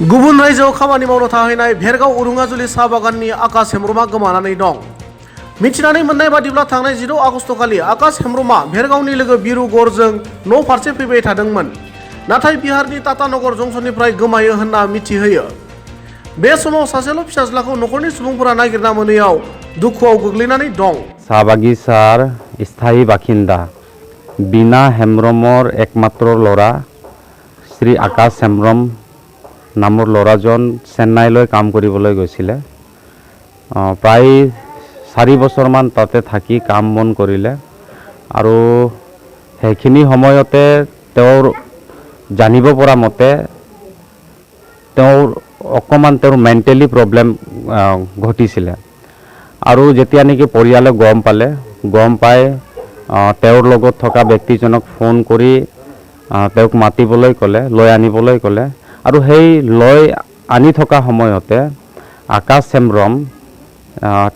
गुबुन रायजोआव खामानि मावनो थाहैनाय भेरगाव उरुङाजुलि साहा बागाननि आकाश हेम्ब्रमआ गोमानानै दं। मिथिनानै मोननाय बादिब्ला थांनाय 16 आगस्तखालि आकाश हेम्ब्रमआ भेरगावनि लोगो बिरु गरजों न' फारसे फैबाय थादोंमोन, नाथाय बिहारनि टाटानगर जंक्शननिफ्राय गोमायो होनना मिथिहोयो। बे समाव सासेल' फिसाज्लाखौ न'खरनि सुबुंफोरा नागिरना मोनैयाव दुखुआव गोग्लैनानै दं। চাহ বাগিচাৰ স্থায়ী বাসিন্দা বিনা হেম্ব্ৰমৰ একমাত্ৰ ল'ৰা শ্ৰী আকাশ হেম্ব্ৰম নামৰ ল'ৰাজন চেন্নাইলৈ কাম কৰিবলৈ গৈছিলে। প্ৰায় 4 বছৰমান তাতে থাকি কাম বন কৰিলে আৰু সেইখিনি সময়তে তেওঁৰ জানিব পৰা মতে তেওঁৰ অকণমান মেণ্টেলি প্ৰব্লেম ঘটিছিলে আৰু যেতিয়া নেকি পৰিয়ালে গম পাই তেওঁৰ লগত থকা ব্যক্তিজনক ফোন কৰি তেওঁক মাতিবলৈ ক'লে, লৈ আনিবলৈ ক'লে আৰু সেই লৈ আনি থকা সময়তে আকাশ হেম্ব্ৰম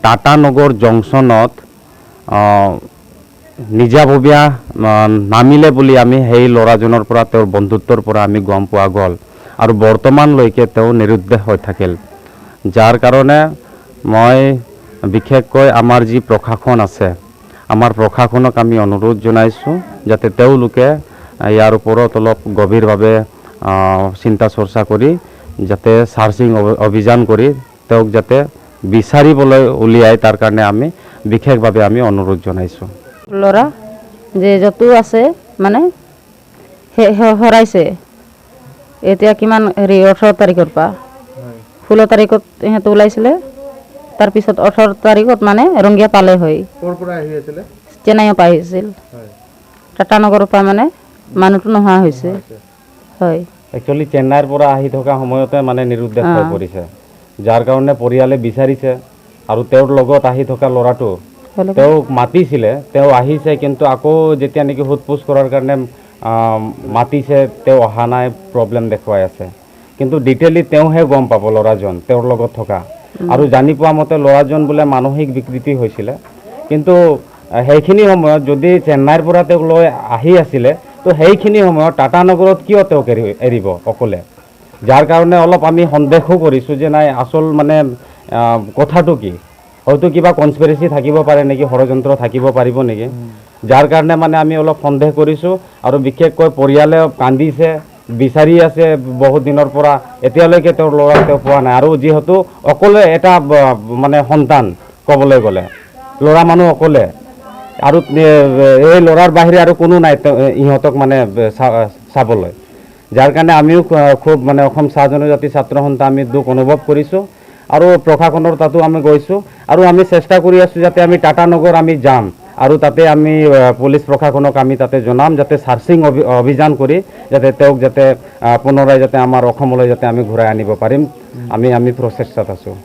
টাটানগৰ জংচনত নিজাববীয়া নামিলে বুলি আমি সেই ল'ৰাজনৰ পৰা তেওঁৰ বন্ধুত্বৰ পৰা আমি গম পোৱা গ'ল আৰু বৰ্তমানলৈকে তেওঁ নিৰুদ্দেশ হৈ থাকিল। যাৰ কাৰণে মই বিশেষকৈ আমাৰ যি প্ৰশাসন আছে, আমাৰ প্ৰশাসনক আমি অনুৰোধ জনাইছোঁ যাতে তেওঁলোকে ইয়াৰ ওপৰত অলপ গভীৰভাৱে চিন্তা চৰ্চা কৰি যাতে চাৰ্চিং অভিযান কৰি তেওঁক যাতে বিচাৰিবলৈ উলিয়াই তাৰ কাৰণে আমি বিশেষভাৱে আমি অনুৰোধ জনাইছোঁ। ল'ৰা যে য'তো আছে মানে হৰাইছে। এতিয়া কিমান 18 তাৰিখৰ পৰা 16 তাৰিখত সিহঁতে ওলাইছিলে, তাৰপিছত 18 তাৰিখত মানে ৰংগীয়া পালে হয়। চেন্নাইৰ পৰা আহিছিল, টাটানগৰৰ পৰা মানে মানুহটো নোহোৱা হৈছে। হয়, একচুৱেলি চেন্নাইৰ পৰা আহি থকা সময়তে মানে নিৰুদ্দেশ হৈ পৰিছে, যাৰ কাৰণে পৰিয়ালে বিচাৰিছে আৰু তেওঁৰ লগত আহি থকা ল'ৰাটো তেওঁক মাতিছিলে, তেওঁ আহিছে কিন্তু আকৌ যেতিয়া নেকি সোধ-পোছ কৰাৰ কাৰণে মাতিছে তেওঁ অহা নাই, প্ৰব্লেম দেখুৱাই আছে। কিন্তু ডিটেইলি তেওঁহে গম পাব ল'ৰাজন তেওঁৰ লগত থকা আৰু জানি পোৱা মতে ল'ৰাজন বোলে মানসিক বিকৃতি হৈছিলে। কিন্তু সেইখিনি সময়ত যদি চেন্নাইৰ পৰা তেওঁক লৈ আহি আছিলে তো সেইখিনি সময়ত টাটানগৰত কিয় তেওঁক এৰিব অকলে, যাৰ কাৰণে অলপ আমি সন্দেহো কৰিছোঁ যে নাই আচল মানে কথাটো কি, হয়তো কিবা কনস্পিৰেচি থাকিব পাৰে নেকি, ষড়যন্ত্ৰ থাকিব পাৰিব নেকি, যাৰ কাৰণে মানে আমি অলপ সন্দেহ কৰিছোঁ আৰু বিশেষকৈ পৰিয়ালে কান্দিছে, বিচাৰি আছে বহুত দিনৰ পৰা, এতিয়ালৈকে তেওঁৰ ল'ৰাক তেওঁ পোৱা নাই আৰু যিহেতু অকলে এটা মানে সন্তান ক'বলৈ গ'লে ল'ৰা মানুহ অকলে আৰু এই ল'ৰাৰ বাহিৰে আৰু কোনো নাই ইহঁতক মানে চাবলৈ, যাৰ কাৰণে আমিও খুব মানে অসম চাহ জনজাতি ছাত্ৰ সন্থা আমি দুখ অনুভৱ কৰিছোঁ আৰু প্ৰশাসনৰ তাতো আমি গৈছোঁ আৰু আমি চেষ্টা কৰি আছোঁ যাতে আমি টাটানগৰ আমি যাম আৰু তাতে আমি পুলিচ প্ৰশাসনক আমি তাতে জনাম যাতে চাৰ্চিং অভিযান কৰি যাতে তেওঁক যাতে পুনৰাই যাতে আমাৰ অসমলৈ যাতে আমি ঘূৰাই আনিব পাৰিম, আমি প্ৰচেষ্টাত আছোঁ।